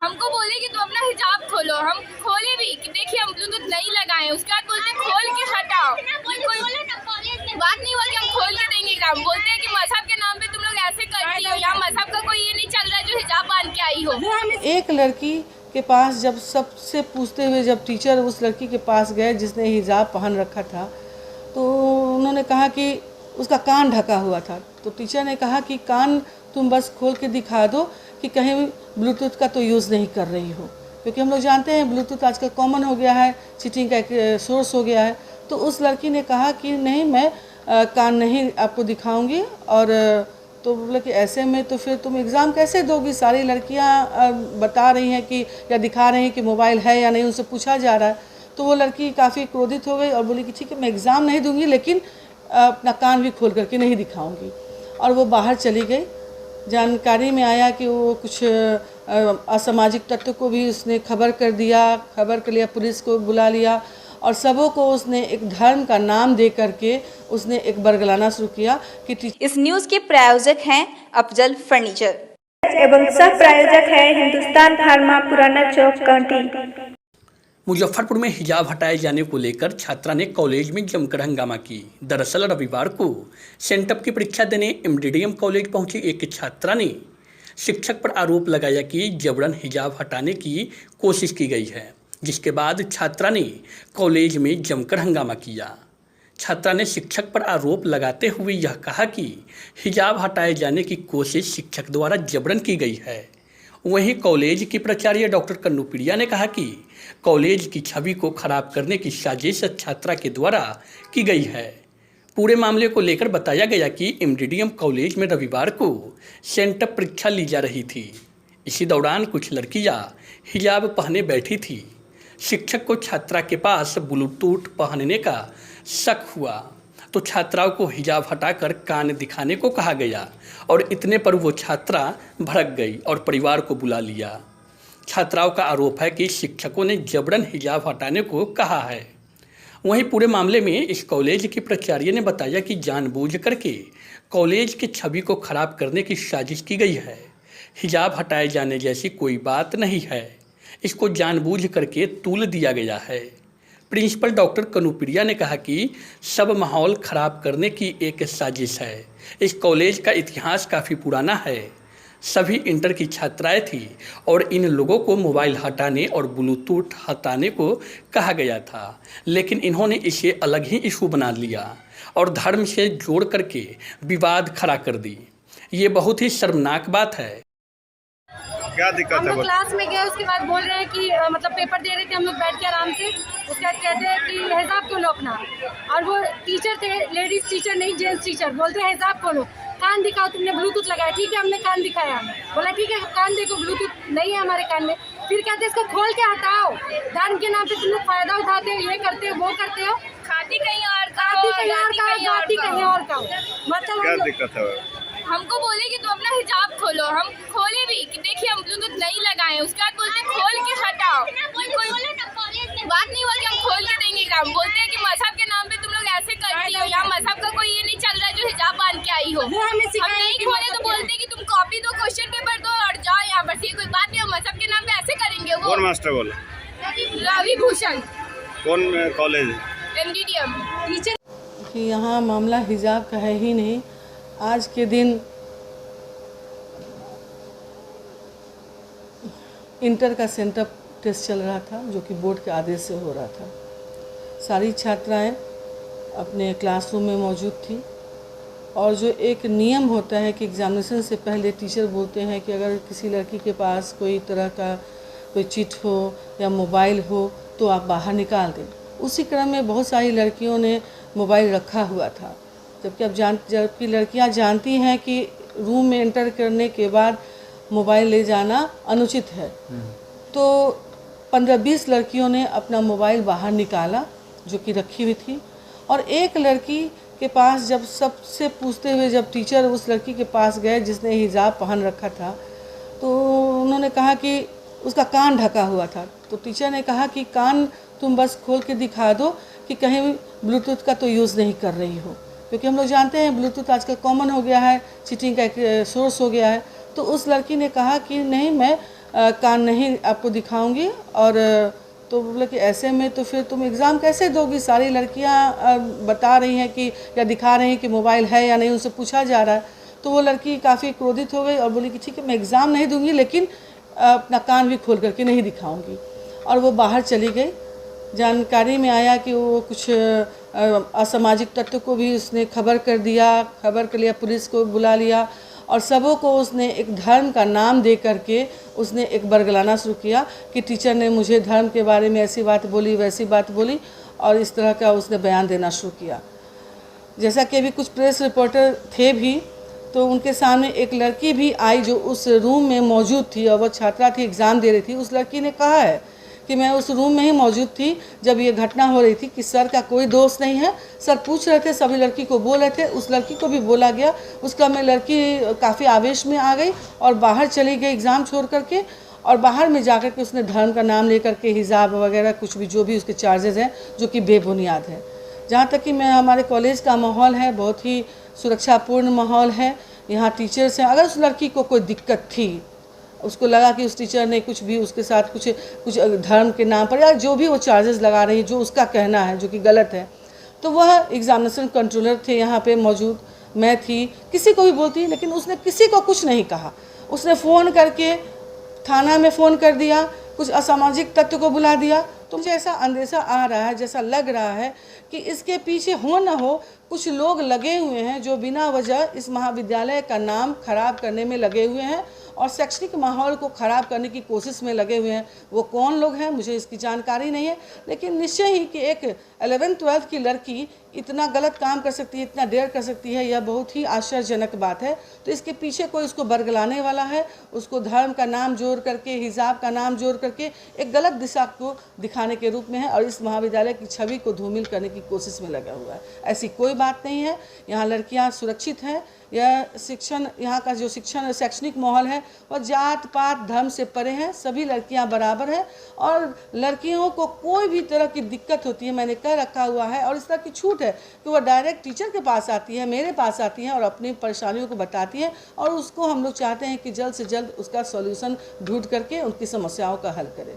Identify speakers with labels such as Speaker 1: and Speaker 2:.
Speaker 1: हमको बोले कि तुम अपना हिजाब खोलो, हम खोले भी कि देखिए हम ब्लूटूथ नहीं लगाए, उसके बाद बोलते खोल के हटाओ। ये कोई बात नहीं हुआ कि हम खोल के देंगे काम। बोलते हैं कि मजहब के नाम पे तुम लोग ऐसे करती हो, यहाँ मजहब का कोई ये नहीं चल रहा है जो हिजाब बांध के आई हो।
Speaker 2: एक लड़की के पास जब सबसे पूछते हुए जब टीचर उस लड़की के पास गए जिसने हिजाब पहन रखा था, तो उन्होंने कहा कि उसका कान ढका हुआ था। तो टीचर ने कहा कि कान तुम बस खोल के दिखा दो कि कहीं ब्लूटूथ का तो यूज़ नहीं कर रही हो, क्योंकि हम लोग जानते हैं ब्लूटूथ आजकल कॉमन हो गया है, चीटिंग का एक सोर्स हो गया है। तो उस लड़की ने कहा कि नहीं, मैं कान नहीं आपको दिखाऊंगी। और तो बोला कि ऐसे में तो फिर तुम एग्ज़ाम कैसे दोगी? सारी लड़कियां बता रही हैं कि या दिखा रही हैं कि मोबाइल है या नहीं, उनसे पूछा जा रहा है। तो वो लड़की काफ़ी क्रोधित हो गई और बोली कि ठीक है, मैं एग्ज़ाम नहीं दूंगी, लेकिन अपना कान भी खोल करके नहीं दिखाऊंगी। और वो बाहर चली गई। जानकारी में आया कि वो कुछ असामाजिक तत्व को भी उसने खबर कर दिया, खबर कर लिया, पुलिस को बुला लिया और सबों को उसने एक धर्म का नाम दे करके उसने एक बरगलाना शुरू किया कि
Speaker 3: इस न्यूज़ के प्रायोजक हैं अफजल फर्नीचर
Speaker 4: एवं सह प्रायोजक है हिंदुस्तान फार्मा, पुराना चौक, कांटी।
Speaker 5: मुजफ्फरपुर में हिजाब हटाए जाने को लेकर छात्रा ने कॉलेज में जमकर हंगामा की। दरअसल रविवार को सेंटअप की परीक्षा देने एमडीडीएम कॉलेज पहुंची एक छात्रा ने शिक्षक पर आरोप लगाया कि जबरन हिजाब हटाने की कोशिश की गई है, जिसके बाद छात्रा ने कॉलेज में जमकर हंगामा किया। छात्रा ने शिक्षक पर आरोप लगाते हुए यह कहा कि हिजाब हटाए जाने की कोशिश शिक्षक द्वारा जबरन की गई है। वहीं कॉलेज की प्राचार्य डॉक्टर कन्नुप्रिया ने कहा कि कॉलेज की छवि को खराब करने की साजिश छात्रा के द्वारा की गई है। पूरे मामले को लेकर बताया गया कि एमडीडीएम कॉलेज में रविवार को सेंटअप परीक्षा ली जा रही थी। इसी दौरान कुछ लड़कियां हिजाब पहने बैठी थी। शिक्षक को छात्रा के पास ब्लूटूथ पहनने का शक हुआ तो छात्राओं को हिजाब हटाकर कान दिखाने को कहा गया और इतने पर वो छात्रा भड़क गई और परिवार को बुला लिया। छात्राओं का आरोप है कि शिक्षकों ने जबरन हिजाब हटाने को कहा है। वहीं पूरे मामले में इस कॉलेज की प्राचार्य ने बताया कि जानबूझ करके कॉलेज की छवि को खराब करने की साजिश की गई है। हिजाब हटाए जाने जैसी कोई बात नहीं है, इसको जानबूझ करके तूल दिया गया है। प्रिंसिपल डॉक्टर कन्नुप्रिया ने कहा कि सब माहौल खराब करने की एक साजिश है। इस कॉलेज का इतिहास काफ़ी पुराना है। सभी इंटर की छात्राएं थी और इन लोगों को मोबाइल हटाने और ब्लूटूथ हटाने को कहा गया था, लेकिन इन्होंने इसे अलग ही इशू बना लिया और धर्म से जोड़ करके विवाद खड़ा कर दी। ये बहुत ही शर्मनाक बात है।
Speaker 6: क्या दिक्कत है?
Speaker 1: हम लोग क्लास में गए, उसके बाद बोल रहे हैं कि मतलब पेपर दे रहे थे हम लोग बैठ के आराम से। उसके बाद कहते हैं कि हिजाब खोलो अपना, और वो टीचर थे, लेडीज टीचर नहीं जेंट्स टीचर, बोलते हैं हिजाब खोलो, कान दिखाओ, तुमने ब्लूटूथ लगाया। ठीक है, हमने कान दिखाया, बोला ठीक है कान देखो, ब्लूटूथ नहीं है हमारे कान में। फिर कहते हैं इसको खोल के हटाओ, धर्म के नाम पे तुम लोग फायदा उठाते हो, ये करते हो वो करते हो, खाती कहीं और का, गाती कहीं और का। मतलब
Speaker 6: क्या दिक्कत है?
Speaker 1: हमको बोले कि तुम अपना हिजाब खोलो, हम खोले भी कि देखिए हम ब्लूटूथ नहीं लगाए, उसके बाद बोलते खोल के हटाओ। ये कोई बात नहीं हुआ कि हम खोल के देंगे काम। बोलते हैं कि मजहब के नाम पे तुम लोग ऐसे करती हो, यहाँ मजहब का कोई ये नहीं चल रहा है जो हिजाब बांध के आई हो। हम नहीं खोले तो बोलते हैं कि तुम कॉपी दो, क्वेश्चन पेपर दो और जाओ यहाँ पर। ये कोई बात नहीं, मजहब के नाम पे ऐसे करेंगे। वो
Speaker 6: कौन मास्टर बोला?
Speaker 1: रवि भूषण।
Speaker 6: कौन कॉलेज?
Speaker 1: एमडीडीएम टीचर।
Speaker 2: कि यहाँ मामला हिजाब का है ही नहीं। आज के दिन इंटर का सेंटअप टेस्ट चल रहा था, जो कि बोर्ड के आदेश से हो रहा था। सारी छात्राएं अपने क्लासरूम में मौजूद थी और जो एक नियम होता है कि एग्जामिनेशन से पहले टीचर बोलते हैं कि अगर किसी लड़की के पास कोई तरह का कोई चिट हो या मोबाइल हो तो आप बाहर निकाल दें। उसी क्रम में बहुत सारी लड़कियों ने मोबाइल रखा हुआ था, जबकि लड़कियां जानती हैं कि रूम में एंटर करने के बाद मोबाइल ले जाना अनुचित है। तो 15-20 लड़कियों ने अपना मोबाइल बाहर निकाला जो कि रखी हुई थी, और एक लड़की के पास जब सबसे पूछते हुए जब टीचर उस लड़की के पास गए जिसने हिजाब पहन रखा था, तो उन्होंने कहा कि उसका कान ढका हुआ था। तो टीचर ने कहा कि कान तुम बस खोल के दिखा दो कि कहीं ब्लूटूथ का तो यूज़ नहीं कर रही हो, क्योंकि हम लोग जानते हैं ब्लूटूथ आजकल कॉमन हो गया है, चीटिंग का एक सोर्स हो गया है। तो उस लड़की ने कहा कि नहीं, मैं कान नहीं आपको दिखाऊंगी। और तो बोला कि ऐसे में तो फिर तुम एग्ज़ाम कैसे दोगी, सारी लड़कियां बता रही हैं कि या दिखा रही हैं कि मोबाइल है या नहीं, उनसे पूछा जा रहा है। तो वो लड़की काफ़ी क्रोधित हो गई और बोली कि ठीक है मैं एग्ज़ाम नहीं दूंगी, लेकिन अपना कान भी खोल करके नहीं दिखाऊंगी। और वो बाहर चली गई। जानकारी में आया कि वो कुछ असामाजिक तत्व को भी उसने खबर कर लिया, पुलिस को बुला लिया और सबों को उसने एक धर्म का नाम दे करके उसने एक बरगलाना शुरू किया कि टीचर ने मुझे धर्म के बारे में ऐसी बात बोली, वैसी बात बोली, और इस तरह का उसने बयान देना शुरू किया। जैसा कि अभी कुछ प्रेस रिपोर्टर थे भी, तो उनके सामने एक लड़की भी आई जो उस रूम में मौजूद थी और वो छात्रा थी, एग्ज़ाम दे रही थी। उस लड़की ने कहा है कि मैं उस रूम में ही मौजूद थी जब ये घटना हो रही थी, कि सर का कोई दोष नहीं है। सर पूछ रहे थे, सभी लड़की को बोल रहे थे, उस लड़की को भी बोला गया। उसका में लड़की काफ़ी आवेश में आ गई और बाहर चली गई एग्ज़ाम छोड़ करके। और बाहर में जाकर के उसने धर्म का नाम लेकर के हिजाब वगैरह कुछ भी जो भी उसके चार्जेस हैं, जो कि बेबुनियाद है। जहाँ तक कि मैं हमारे कॉलेज का माहौल है, बहुत ही सुरक्षापूर्ण माहौल है। यहाँ टीचर्स हैं। अगर उस लड़की को कोई दिक्कत थी, उसको लगा कि उस टीचर ने कुछ भी उसके साथ कुछ धर्म के नाम पर या जो भी वो चार्जेस लगा रही है, जो उसका कहना है जो कि गलत है, तो वह एग्जामिनेशन कंट्रोलर थे यहाँ पे मौजूद, मैं थी, किसी को भी बोलती, लेकिन उसने किसी को कुछ नहीं कहा। उसने फ़ोन करके थाना में फ़ोन कर दिया, कुछ असामाजिक तत्व को बुला दिया। तो मुझे ऐसा अंदेशा आ रहा है, जैसा लग रहा है कि इसके पीछे हो न हो कुछ लोग लगे हुए हैं जो बिना वजह इस महाविद्यालय का नाम खराब करने में लगे हुए हैं और शैक्षणिक माहौल को ख़राब करने की कोशिश में लगे हुए हैं। वो कौन लोग हैं मुझे इसकी जानकारी नहीं है, लेकिन निश्चय ही कि एक 11th-12th की लड़की इतना गलत काम कर सकती है, इतना डेयर कर सकती है, यह बहुत ही आश्चर्यजनक बात है। तो इसके पीछे कोई उसको बरगलाने वाला है, उसको धर्म का नाम जोड़ करके, हिजाब का नाम जोड़ करके एक गलत दिशा को दिखाने के रूप में है और इस महाविद्यालय की छवि को धूमिल करने की कोशिश में लगा हुआ है। ऐसी कोई बात नहीं है। यहाँ लड़कियाँ सुरक्षित हैं। यह शिक्षण, यहाँ का जो शिक्षण शैक्षणिक माहौल है वह जात पात धर्म से परे हैं। सभी लड़कियाँ बराबर हैं और लड़कियों को कोई भी तरह की दिक्कत होती है, मैंने कह रखा हुआ है, और इस तरह की छूट है कि वह डायरेक्ट टीचर के पास आती है, मेरे पास आती हैं और अपनी परेशानियों को बताती हैं और उसको हम लोग चाहते हैं कि जल्द से जल्द उसका सॉल्यूशन ढूंढ करके उनकी समस्याओं का हल करें।